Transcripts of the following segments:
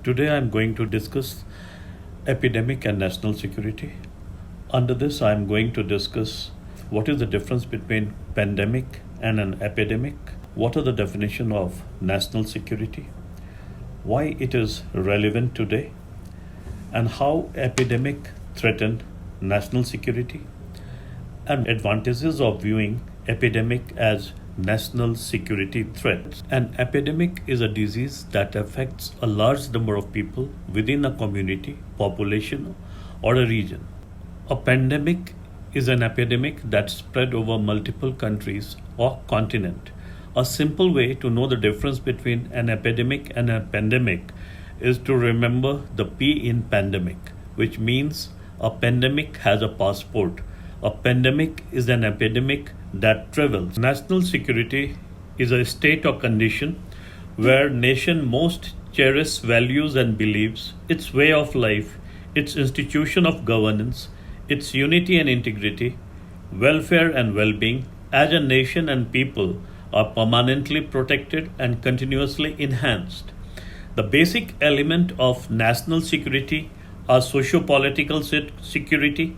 Today I'm going to discuss epidemic and national security. Under this, I'm going to discuss what is the difference between pandemic and an epidemic, what are the definition of national security, why it is relevant today, and how epidemic threaten national security, and advantages of viewing epidemic as national security threats. An epidemic is a disease that affects a large number of people within a community, population, or a region. A pandemic is an epidemic that spread over multiple countries or continent. A simple way to know the difference between an epidemic and a pandemic is to remember the P in pandemic, which means a pandemic has a passport. A pandemic is an epidemic that travels. National security is a state or condition where nation most cherish values and beliefs, its way of life, its institution of governance, its unity and integrity, welfare and well-being as a nation and people are permanently protected and continuously enhanced. The basic element of national security are socio-political security,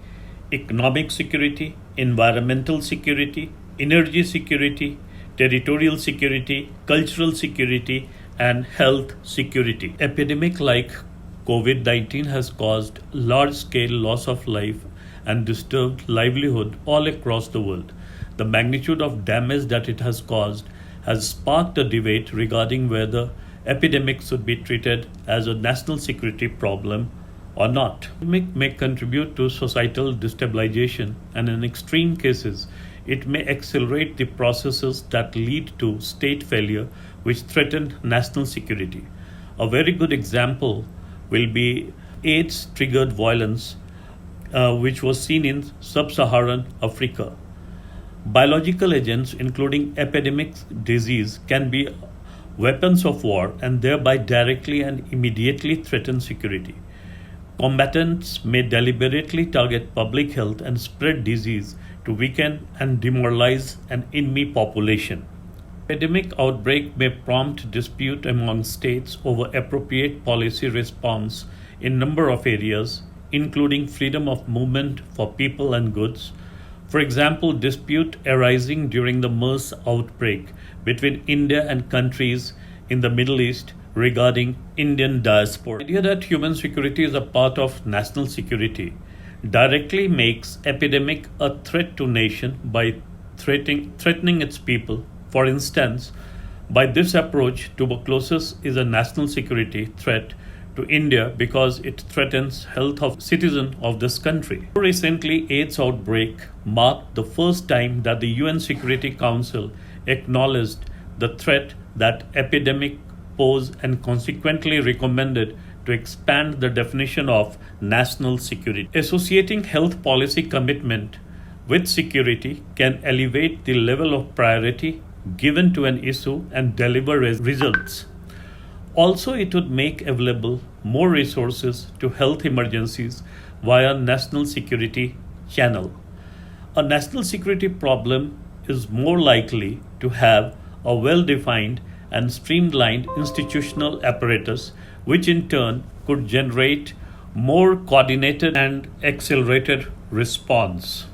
economic security, environmental security, energy security, territorial security, cultural security, and health security. Epidemic like COVID-19 has caused large-scale loss of life and disturbed livelihood all across the world. The magnitude of damage that it has caused has sparked a debate regarding whether epidemics should be treated as a national security problem or not. Epidemic may contribute to societal destabilization, and in extreme cases, it may accelerate the processes that lead to state failure which threaten national security. A very good example will be AIDS-triggered violence, which was seen in sub-Saharan Africa. Biological agents, including epidemic disease, can be weapons of war and thereby directly and immediately threaten security. Combatants may deliberately target public health and spread disease to weaken and demoralize an enemy population. Epidemic outbreak may prompt dispute among states over appropriate policy response in number of areas, including freedom of movement for people and goods. For example, dispute arising during the MERS outbreak between India and countries in the Middle East regarding Indian diaspora. The idea that human security is a part of national security directly makes epidemic a threat to nation by threatening its people. For instance, by this approach, tuberculosis is a national security threat to India because it threatens health of citizens of this country. More recently, AIDS outbreak marked the first time that the UN Security Council acknowledged the threat that epidemic pose and consequently recommended to expand the definition of national security. Associating health policy commitment with security can elevate the level of priority given to an issue and deliver results. Also, it would make available more resources to health emergencies via national security channel. A national security problem is more likely to have a well-defined and streamlined institutional apparatus, which in turn could generate more coordinated and accelerated response.